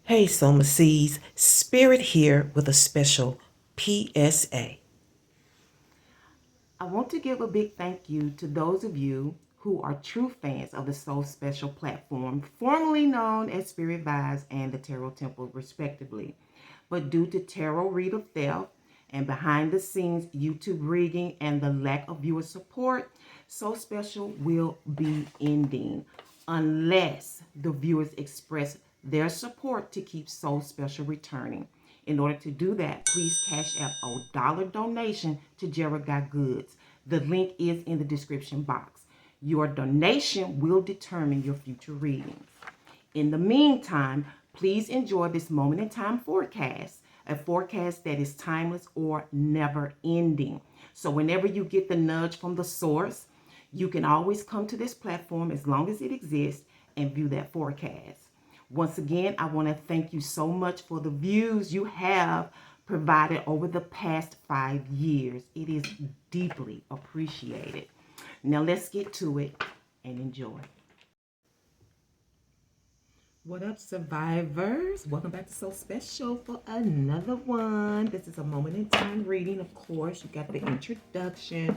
Hey, Soma Seeds, Spirit here with a special PSA. I want to give a big thank you to those of you who are true fans of the Soul Special platform, formerly known as Spirit Vibes and the Tarot Temple, respectively. But due to tarot reader theft and behind the scenes YouTube rigging and the lack of viewer support, Soul Special will be ending unless the viewers express their support to keep Soul Special returning. In order to do that, please cash out a dollar donation to geraoftradesandgoods. The link is in the description box. Your donation will determine your future readings. In the meantime, please enjoy this moment in time forecast, a forecast that is timeless or never ending. So whenever you get the nudge from the source, you can always come to this platform as long as it exists and view that forecast. Once again, I want to thank you so much for the views you have provided over the past 5 years. It is deeply appreciated. Now let's get to it and enjoy. What up, survivors? Welcome back to So Special for another one. This is a moment in time reading, of course. You got the introduction.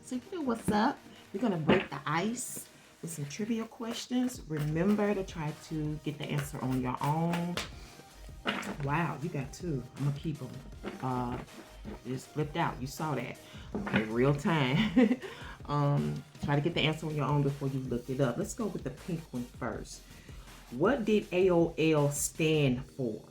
So you know what's up. We're going to break the ice with some trivia questions. Remember to try to get the answer on your own. Wow, you got two. I'm going to keep them. Just flipped out. You saw that. Okay, real time. Try to get the answer on your own before you look it up. Let's go with the pink one first. What did AOL stand for?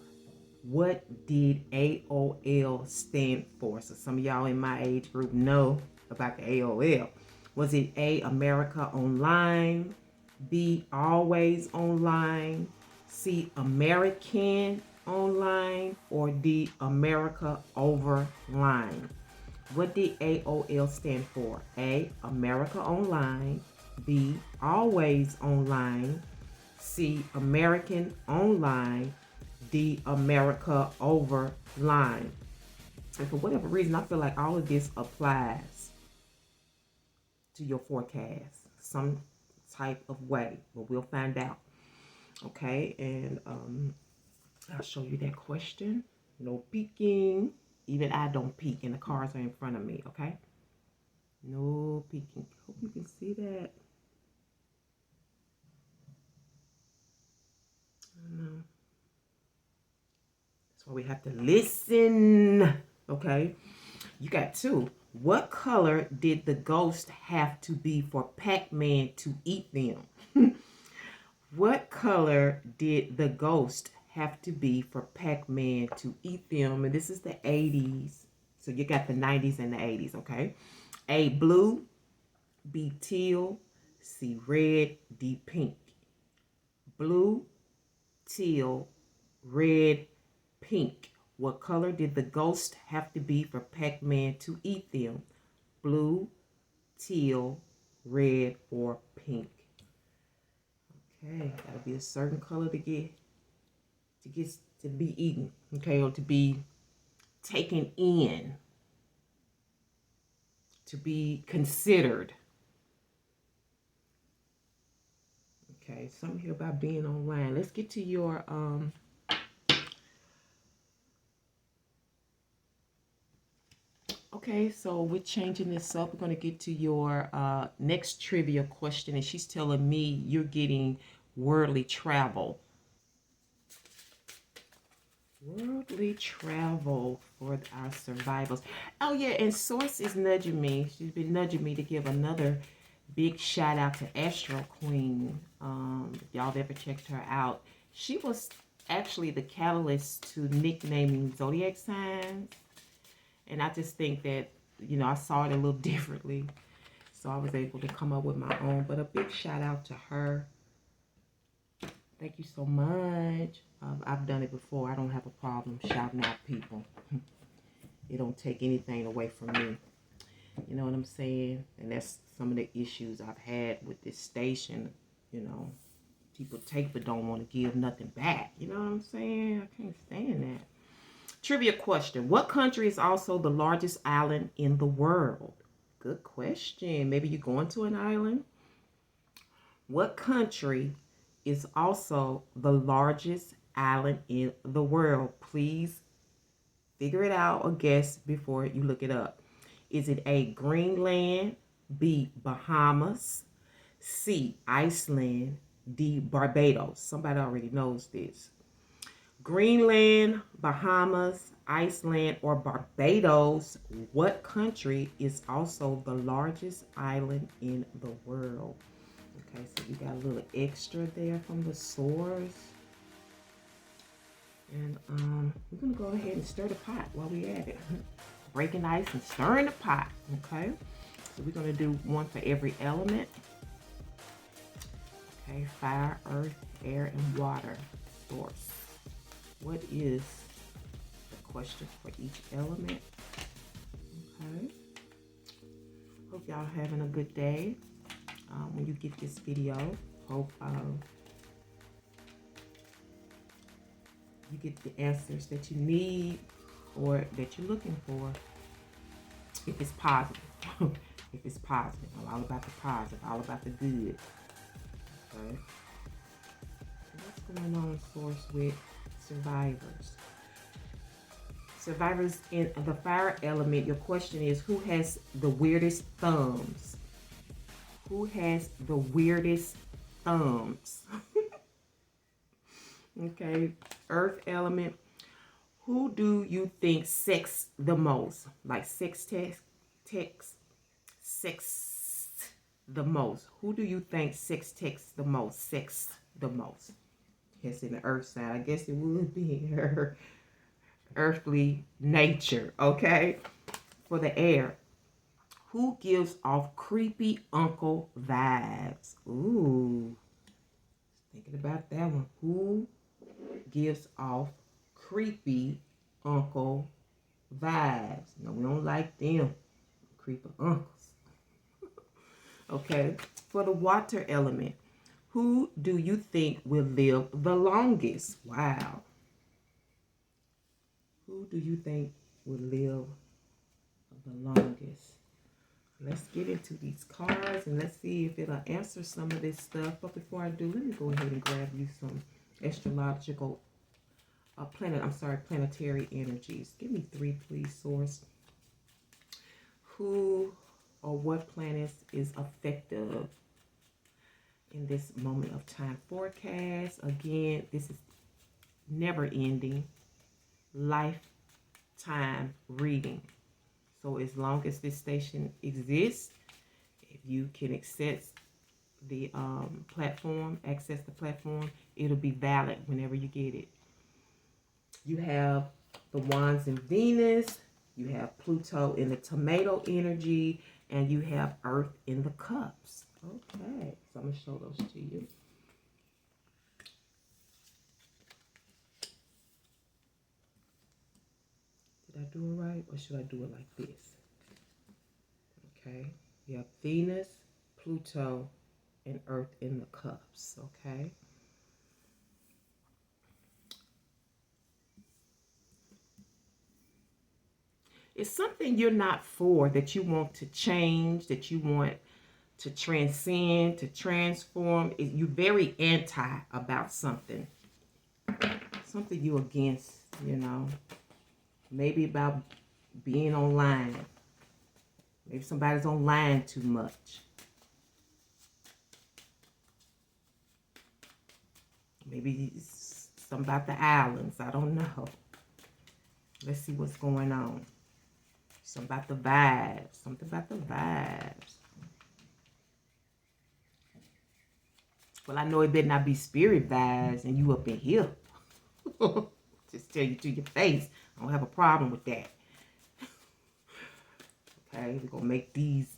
What did AOL stand for? So some of y'all in my age group know about the AOL. Was it A, America Online, B, Always Online, C, American Online, or D, America Overline? What did AOL stand for? A, America Online, B, Always Online, C, American Online, D, America Overline. And for whatever reason, I feel like all of this applies to your forecast some type of way, but we'll find out. Okay, and I'll show you that question. No peeking. Even I don't peek, and the cards are in front of me. Okay, no peeking. Hope you can see that. No. That's why we have to listen. Okay, you got two. What color did the ghost have to be for Pac-Man to eat them? What color did the ghost have to be for Pac-Man to eat them? And this is the 80s. So you got the 90s and the 80s, okay? A, blue, B, teal, C, red, D, pink. Blue, teal, red, pink. What color did the ghost have to be for Pac-Man to eat them? Blue, teal, red, or pink? Okay, gotta be a certain color to be eaten, okay, or to be taken in, to be considered. Okay, something here about being online. Let's get to your okay, so we're changing this up. We're going to get to your next trivia question, and she's telling me you're getting worldly travel. Worldly travel for our survivors. Oh, yeah, and Source is nudging me. She's been nudging me to give another big shout out to Astro Queen. If y'all have ever checked her out, she was actually the catalyst to nicknaming zodiac signs. And I just think that, you know, I saw it a little differently. So I was able to come up with my own. But a big shout out to her. Thank you so much. I've done it before. I don't have a problem shouting out people. It don't take anything away from me. You know what I'm saying? And that's some of the issues I've had with this station. You know, people take but don't want to give nothing back. You know what I'm saying? I can't stand that. Trivia question. What country is also the largest island in the world? Good question. Maybe you're going to an island. What country is also the largest island in the world? Please figure it out or guess before you look it up. Is it A, Greenland, B, Bahamas, C, Iceland, D, Barbados? Somebody already knows this. Greenland, Bahamas, Iceland, or Barbados. What country is also the largest island in the world? Okay, so you got a little extra there from the source. And we're going to go ahead and stir the pot while we're at it. Breaking ice and stirring the pot, okay? So we're going to do one for every element. Okay, fire, earth, air, and water source. What is the question for each element? Okay. Hope y'all having a good day. When you get this video, hope you get the answers that you need or that you're looking for. If it's positive. If it's positive. I'm all about the positive, all about the good. Okay. What's going on, source, with survivors? Survivors in the fire element, your question is, who has the weirdest thumbs? Who has the weirdest thumbs? Okay, earth element, who do you think sex the most? Like sex the most. Who do you think sex texts the most? Sex the most. Yes, in the earth side, I guess it would be her earthly nature, okay? For the air, who gives off creepy uncle vibes? Ooh, thinking about that one. Who gives off creepy uncle vibes? No, we don't like them. Creepy uncles. Okay, for the water element, who do you think will live the longest? Wow. Who do you think will live the longest? Let's get into these cards and let's see if it'll answer some of this stuff. But before I do, let me go ahead and grab you some astrological planetary energies. Give me 3, please, source. Who or what planets is effective in this moment of time forecast? Again, this is never ending lifetime reading. So as long as this station exists, if you can access the platform, it'll be valid whenever you get it. You have the Wands in Venus, you have Pluto in the tomato energy, and you have Earth in the cups. Okay, so I'm going to show those to you. Did I do it right, or should I do it like this? Okay, you have Venus, Pluto, and Earth in the cups, okay? It's something you're not for, that you want to change, that you want to transcend, to transform. You're very anti about something. Something you're against, you know. Maybe about being online. Maybe somebody's online too much. Maybe something about the islands. I don't know. Let's see what's going on. Something about the vibes. Something about the vibes. Well, I know it better not be spirit vibes and you up in here. Just tell you to your face. I don't have a problem with that. Okay, we're going to make these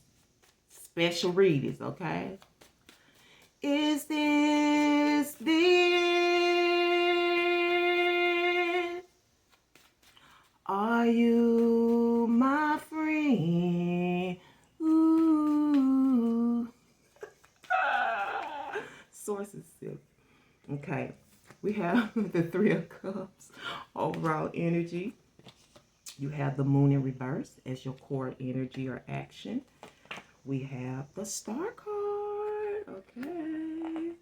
special readings, okay? Is this the end? Are you my friend? Ooh. Source is silly. Okay, we have the 3 of Cups, overall energy. You have the Moon in reverse as your core energy or action. We have the Star card. Okay.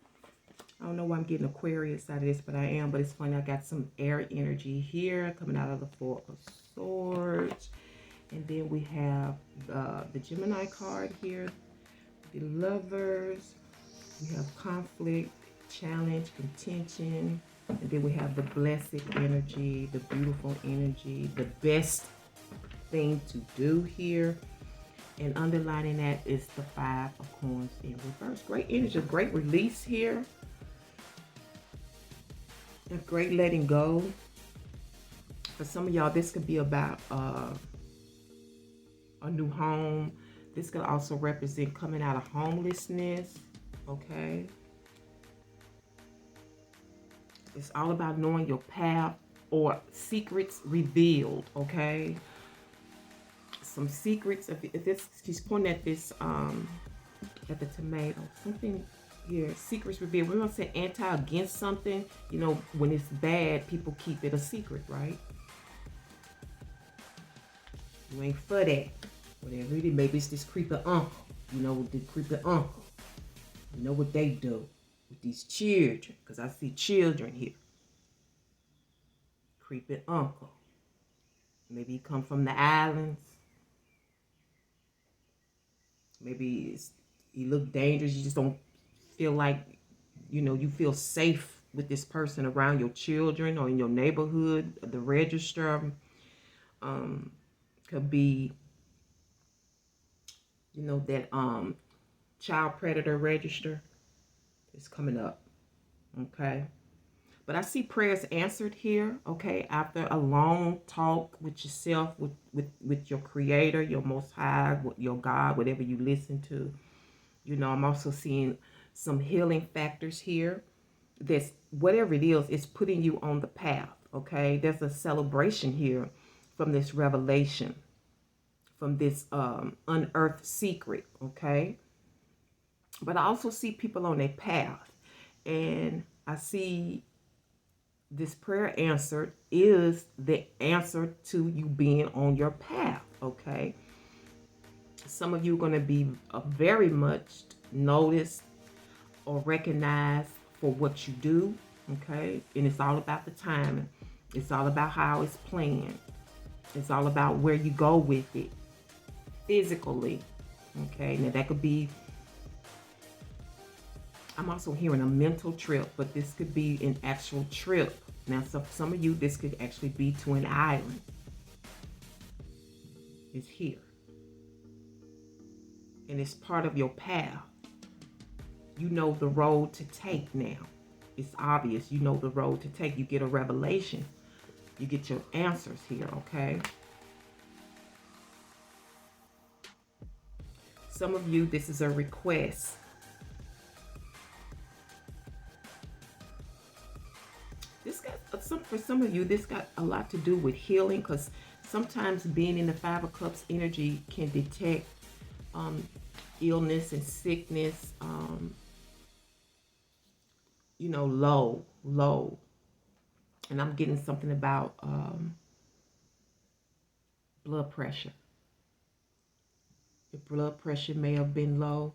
I don't know why I'm getting Aquarius out of this, but I am. But it's funny, I got some air energy here coming out of the Four of Swords. And then we have the Gemini card here, the Lovers. We have conflict, challenge, contention. And then we have the blessed energy, the beautiful energy, the best thing to do here. And underlining that is the Five of Coins in reverse. Great energy, great release here. A great letting go. For some of y'all, this could be about a new home. This could also represent coming out of homelessness, okay? It's all about knowing your path or secrets revealed, okay? Some secrets, if this, she's pointing at this, at the tomato, something here, secrets revealed. We're gonna say anti against something. You know, when it's bad, people keep it a secret, right? You ain't for that. Whatever it is, maybe it's this creepy uncle. You know, the creepy uncle. You know what they do with these children, because I see children here. Creepy uncle. Maybe he come from the islands. Maybe he look dangerous. You just don't feel like, you know, you feel safe with this person around your children or in your neighborhood. The register could be, you know, that child predator register is coming up, okay? But I see prayers answered here, okay? After a long talk with yourself, with your creator, your most high, your God, whatever you listen to. You know, I'm also seeing some healing factors here. That's, whatever it is, it's putting you on the path, okay? There's a celebration here from this revelation, from this unearthed secret, okay? But I also see people on their path. And I see this prayer answered is the answer to you being on your path, okay? Some of you are going to be very much noticed or recognized for what you do, okay? And it's all about the timing. It's all about how it's planned. It's all about where you go with it physically, okay? Now that could be, I'm also hearing a mental trip, but this could be an actual trip. Now, some of you, this could actually be to an island. It's here. And it's part of your path. You know the road to take now. It's obvious. You know the road to take. You get a revelation. You get your answers here, okay? Some of you, this is a request. This got, for some of you, this got a lot to do with healing, because sometimes being in the Five of Cups energy can detect illness and sickness, you know, low. And I'm getting something about blood pressure. Your blood pressure may have been low.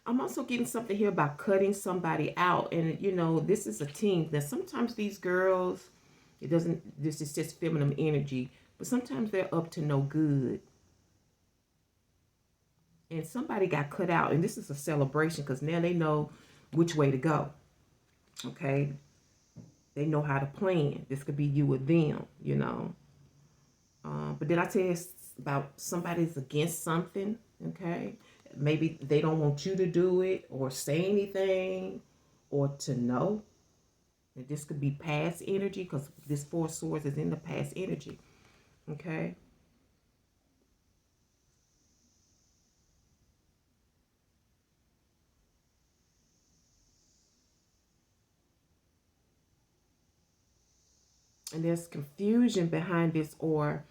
I'm also getting something here about cutting somebody out. And, you know, this is a team. Now, sometimes these girls, this is just feminine energy, but sometimes they're up to no good. And somebody got cut out. And this is a celebration, because now they know which way to go. Okay? They know how to plan. This could be you or them, you know. But did I tell you about somebody's against something? Okay? Maybe they don't want you to do it or say anything or to know. And this could be past energy, because this Four of Swords is in the past energy. Okay? And there's confusion behind this, or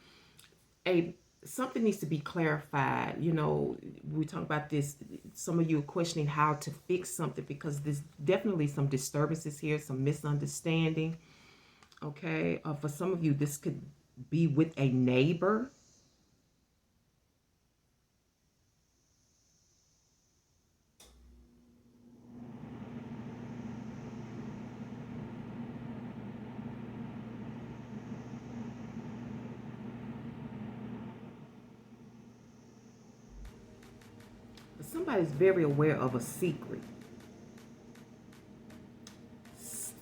something needs to be clarified. You know, we talk about this. Some of you are questioning how to fix something, because there's definitely some disturbances here, some misunderstanding. Okay, for some of you, this could be with a neighbor. But somebody's very aware of a secret.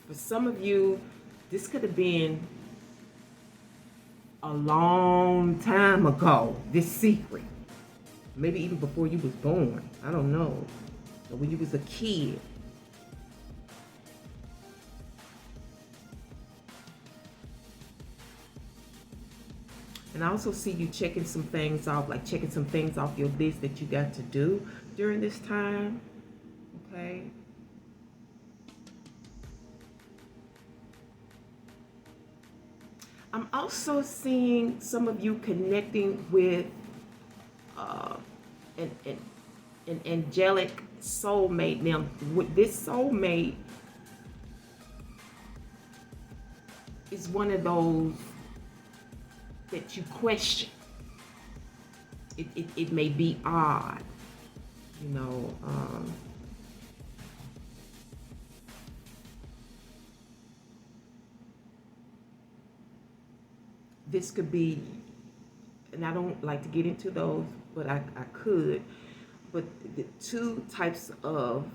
For some of you, this could have been a long time ago, this secret. Maybe even before you was born. I don't know. Or when you was a kid. And I also see you checking some things off, like checking some things off your list that you got to do during this time. Okay. I'm also seeing some of you connecting with an angelic soulmate. Now, with this soulmate is one of those that you question. It may be odd, you know. This could be, and I don't like to get into those, but I could. But the two types of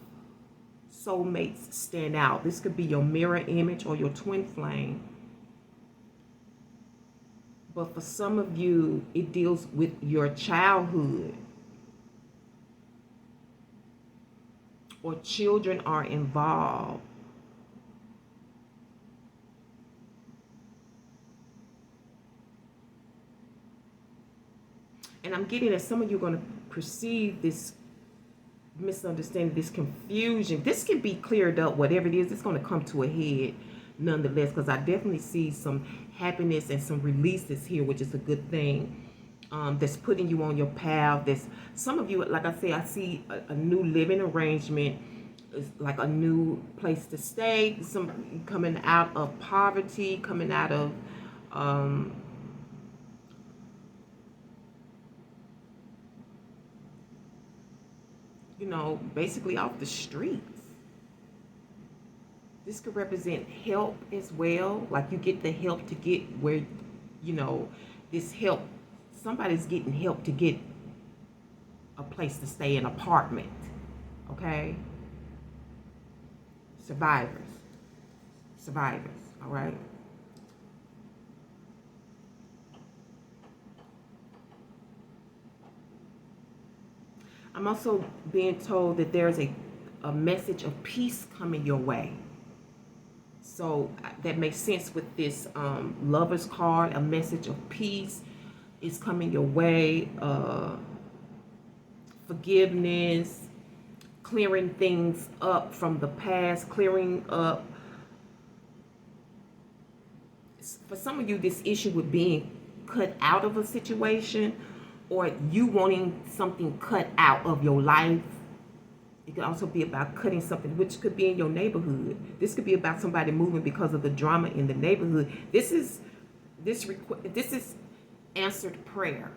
soulmates stand out. This could be your mirror image or your twin flame. But for some of you, it deals with your childhood. Or children are involved. And I'm getting that some of you are going to perceive this misunderstanding, this confusion. This can be cleared up, whatever it is, it's going to come to a head nonetheless, because I definitely see some happiness and some releases here, which is a good thing. That's putting you on your path. There's some of you, like I say, I see a new living arrangement. It's like a new place to stay. Some coming out of poverty, coming out of you know, basically off the streets. This could represent help as well. Like you get the help to get where, you know, this help. Somebody's getting help to get a place to stay, an apartment. Okay? Survivors. Survivors. All right? I'm also being told that there's a message of peace coming your way. So that makes sense with this Lover's card. A message of peace is coming your way. Forgiveness, clearing things up from the past, clearing up. For some of you, this issue with being cut out of a situation, or you wanting something cut out of your life. It could also be about cutting something, which could be in your neighborhood. This could be about somebody moving because of the drama in the neighborhood. This is answered prayer.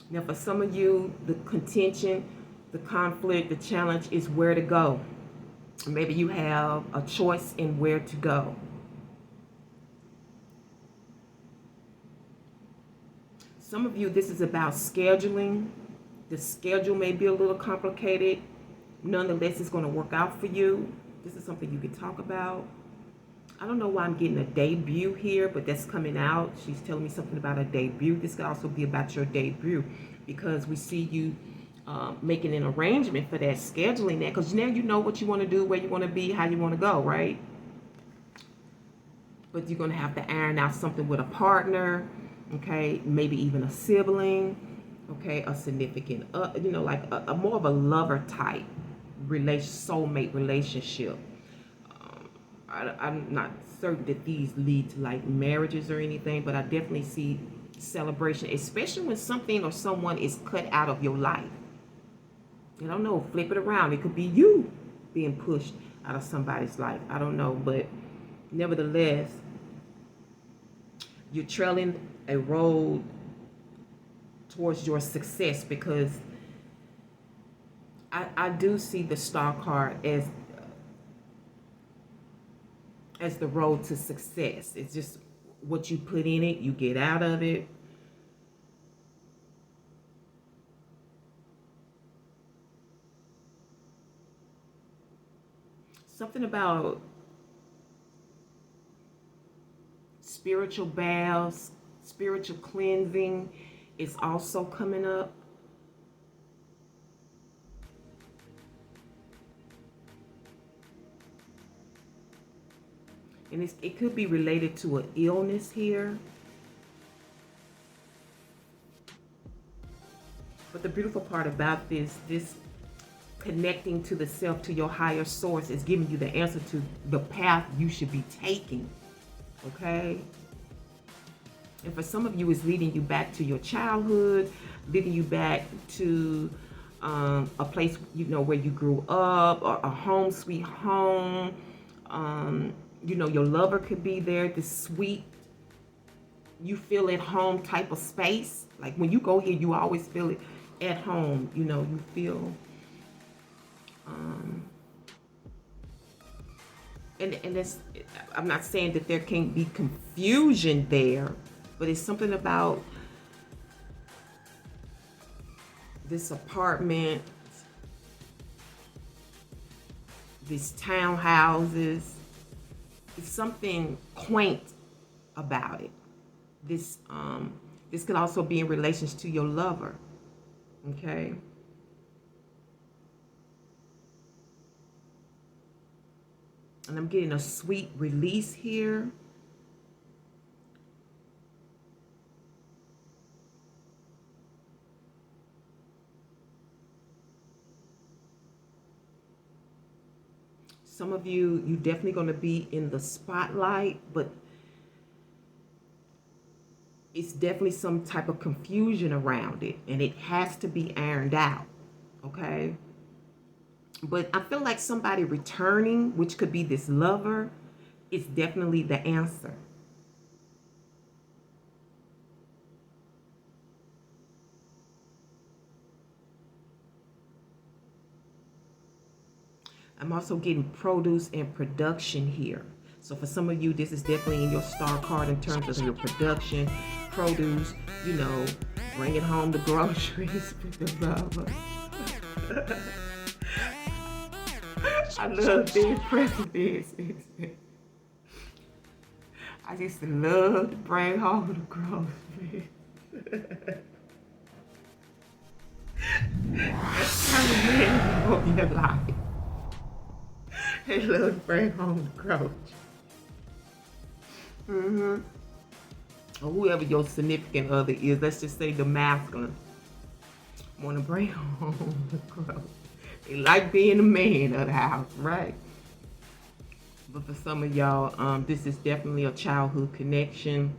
Now, for some of you, the contention, the conflict, the challenge is where to go. Maybe you have a choice in where to go. Some of you, this is about scheduling. The schedule may be a little complicated. Nonetheless, it's going to work out for you. This is something you can talk about. I don't know why I'm getting a debut here, but that's coming out. She's telling me something about a debut. This could also be about your debut, because we see you making an arrangement for that, scheduling that, because now you know what you want to do, where you want to be, how you want to go, right? But you're going to have to iron out something with a partner. Okay, maybe even a sibling, okay, a significant, you know, like a more of a lover type soulmate relationship. I'm not certain that these lead to like marriages or anything, but I definitely see celebration, especially when something or someone is cut out of your life. I don't know, flip it around. It could be you being pushed out of somebody's life. I don't know, but nevertheless, you're trailing a road towards your success, because I do see the star card as the road to success. It's just what you put in it, you get out of it. Something about spiritual baths, spiritual cleansing is also coming up. And it could be related to an illness here. But the beautiful part about this connecting to the self, to your higher source, is giving you the answer to the path you should be taking. Okay? And for some of you, it's leading you back to your childhood, leading you back to a place, you know, where you grew up, or a home sweet home. You know, your lover could be there, this sweet, you feel at home type of space. Like when you go here, you always feel it at home. You know, you feel, and it's, I'm not saying that there can't be confusion there, but it's something about this apartment, these townhouses. It's something quaint about it. This could also be in relation to your lover. Okay. And I'm getting a sweet release here. Some of you definitely going to be in the spotlight, but it's definitely some type of confusion around it, and it has to be ironed out, okay? But I feel like somebody returning, which could be this lover, is definitely the answer. I'm also getting produce and production here. So for some of you, this is definitely in your star card in terms of your production, produce, you know, bringing home the groceries with the lover. I love being president. I just love to bring home the groceries. That's kind of man you want in your life. They love to bring home the groceries. Or whoever your significant other is, let's just say the masculine, want to bring home the groceries. They like being the man of the house, right? But for some of y'all, this is definitely a childhood connection.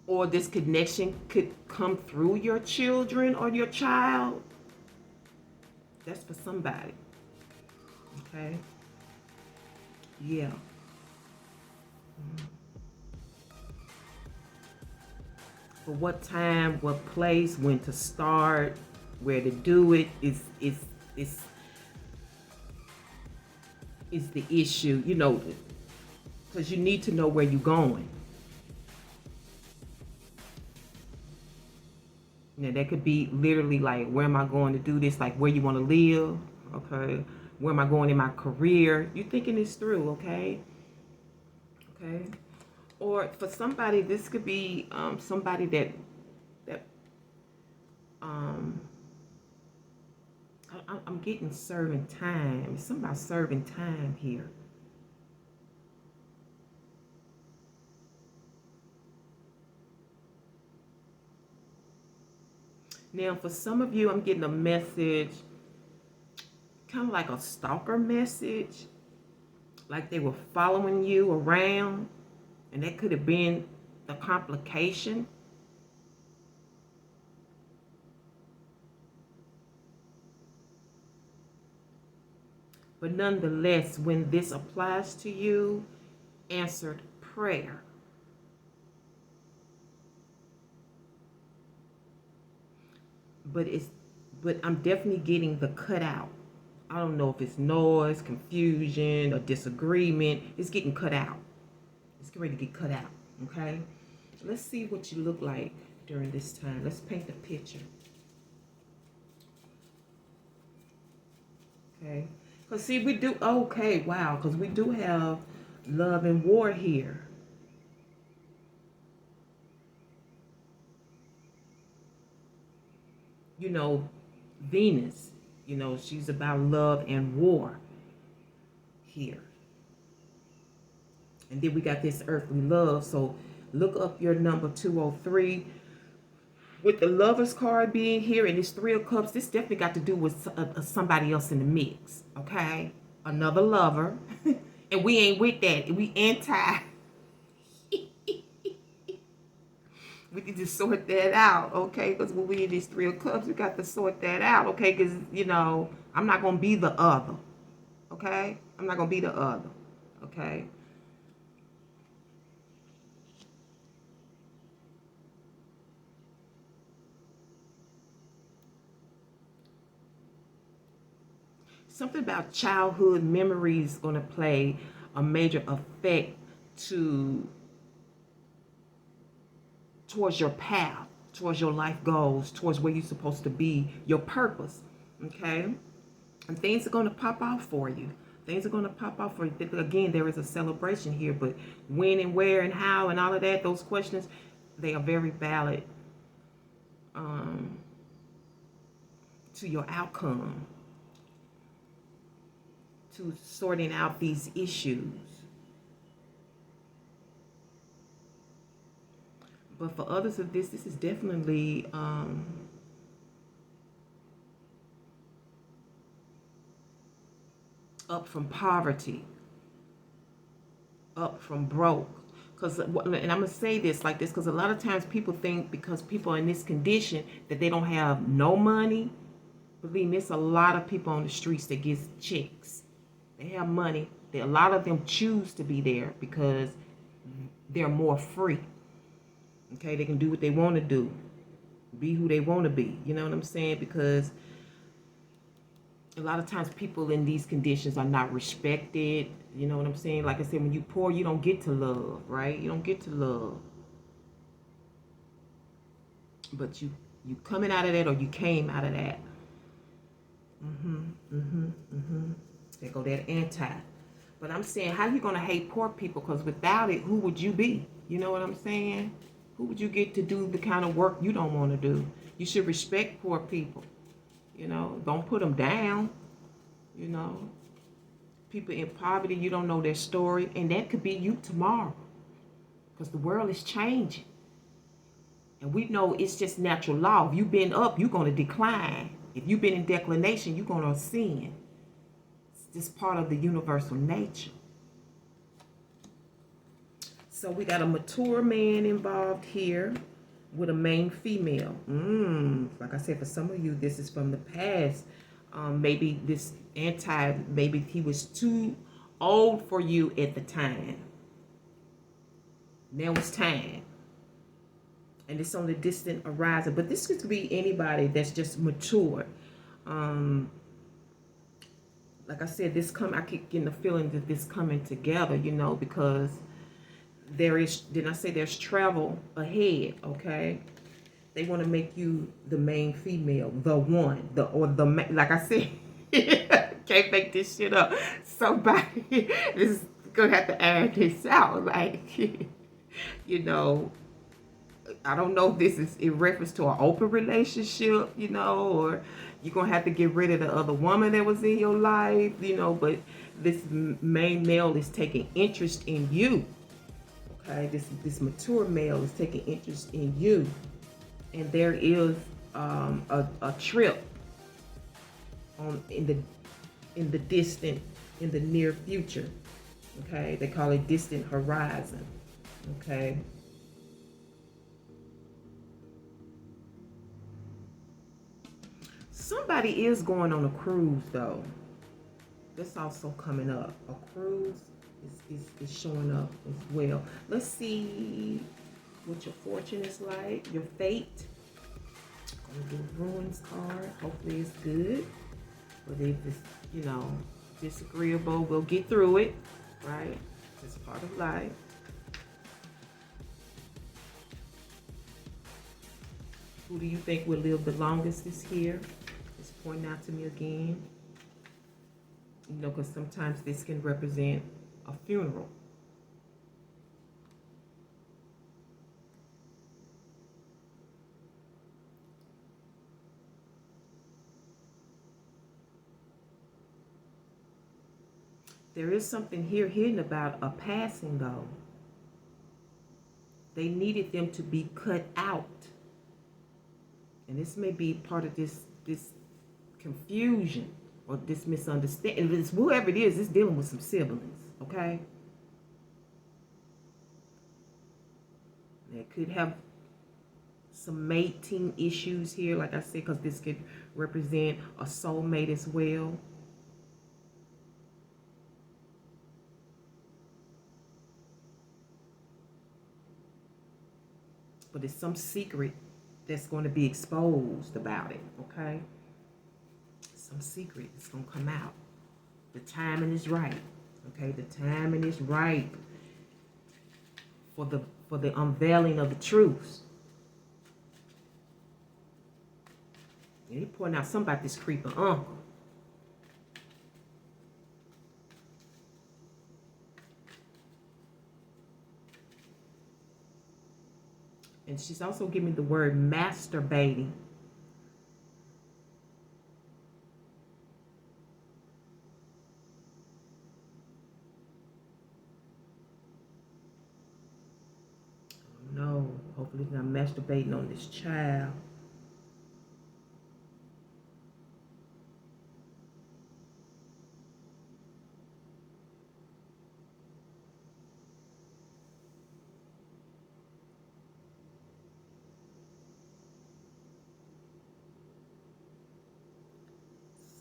Or this connection could come through your children or your child. That's for somebody. Okay? Yeah. For what time, what place, when to start, where to do it is the issue, you know, because you need to know where you're going. Now, that could be literally like, where am I going to do this? Like, where you want to live, okay? Where am I going in my career? You're thinking this through, okay? Okay. Or for somebody, this could be somebody that I'm getting serving time. It's something about serving time here. Now, for some of you, I'm getting a message, kind of like a stalker message, like they were following you around, and that could have been the complication. But nonetheless, when this applies to you, answered prayer. But I'm definitely getting the cutout. I don't know if it's noise, confusion, or disagreement. It's getting cut out. It's getting ready to get cut out. Okay? Let's see what you look like during this time. Let's paint the picture. Okay? Because see, we do, okay, wow, because we do have love and war here. You know, Venus, you know, she's about love and war here. And then we got this earthly love. So look up your number 203. With the Lovers card being here and this Three of Cups, this definitely got to do with somebody else in the mix, okay? Another lover. And we ain't with that. We anti. We need to sort that out, okay? Because when we in these Three of Cups, we got to sort that out, okay? Because, you know, I'm not going to be the other, okay? I'm not going to be the other, okay? Something about childhood memories going to play a major effect towards your path, towards your life goals, towards where you're supposed to be, your purpose, okay? And things are going to pop out for you. Things are going to pop out for you. Again, there is a celebration here, but when and where and how and all of that, those questions, they are very valid to your outcome, to sorting out these issues. But for others of this is definitely up from poverty, up from broke. Because, and I'm going to say this like this, because a lot of times people think because people are in this condition that they don't have no money. Believe me, it's a lot of people on the streets that get checks. They have money. A lot of them choose to be there because they're more free. Okay, they can do what they want to do, be who they want to be. You know what I'm saying? Because a lot of times people in these conditions are not respected. You know what I'm saying? Like I said, when you poor, you don't get to love, right? You don't get to love. But you coming out of that, or you came out of that. There go that anti. But I'm saying, how you going to hate poor people? Because without it, who would you be? You know what I'm saying? Who would you get to do the kind of work you don't want to do? You should respect poor people. You know, don't put them down. You know, people in poverty, you don't know their story. And that could be you tomorrow. Because the world is changing. And we know it's just natural law. If you've been up, you're going to decline. If you've been in declination, you're going to ascend. It's just part of the universal nature. So we got a mature man involved here with a main female. Like I said, for some of you, this is from the past. Maybe this maybe he was too old for you at the time. Now it's time. And it's on the distant horizon. But this could be anybody that's just mature. Like I said, I keep getting the feeling that this coming together, you know, because didn't I say there's travel ahead, okay? They want to make you the main female, the one, like I said, can't make this shit up. Somebody is going to have to add this out. Like, you know, I don't know if this is in reference to an open relationship, you know, or you're going to have to get rid of the other woman that was in your life, you know, but this main male is taking interest in you. Okay, this mature male is taking interest in you, and there is a trip in the near future. Okay, they call it distant horizon. Okay. Somebody is going on a cruise though. That's also coming up. A cruise is showing up as well. Let's see what your fortune is like, your fate. I'm gonna do a ruins card. Hopefully it's good. But if it's, you know, disagreeable, we'll get through it, right? It's part of life. Who do you think will live the longest this year? Just point out to me again. You know, because sometimes this can represent a funeral. There is something here hidden about a passing, though. They needed them to be cut out. And this may be part of this confusion or this misunderstanding. If it's whoever it is, it's dealing with some siblings, okay? It could have some mating issues here, like I said, because this could represent a soulmate as well. But it's some secret that's going to be exposed about it, okay? Some secret is going to come out. The timing is right, okay? The timing is right for the unveiling of the truth. And he pointing out something about this creeping uncle. And she's also giving me the word masturbating. Oh no, hopefully he's not masturbating on this child.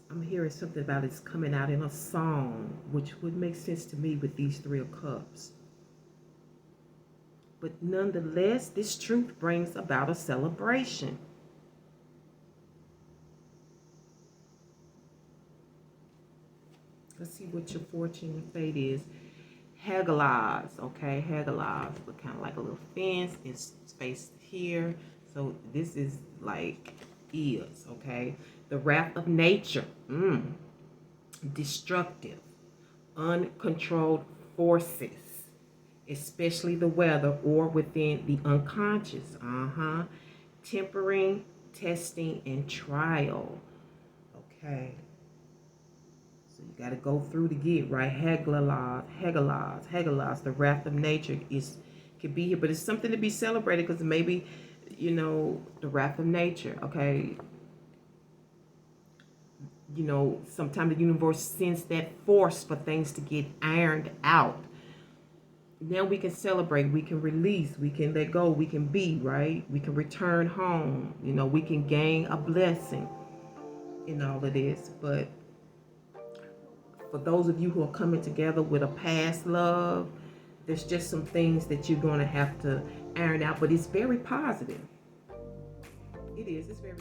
I'm hearing something about it's coming out in a song, which would make sense to me with these Three of Cups. But nonetheless, this truth brings about a celebration. Let's see what your fortune and fate is. Hagalaz, okay? Hagalaz, but kind of like a little fence. It's spaced here. So this is like is, okay? The wrath of nature. Destructive. Uncontrolled forces. Especially the weather or within the unconscious. Tempering, testing, and trial. Okay. So you got to go through to get right. Hagalaz. The wrath of nature could be here, but it's something to be celebrated because maybe, you know, the wrath of nature. Okay. You know, sometimes the universe sends that force for things to get ironed out. Now we can celebrate, we can release, we can let go, we can be, right? We can return home, you know, we can gain a blessing in all of this. But for those of you who are coming together with a past love, there's just some things that you're going to have to iron out, but it's very positive. It is, it's very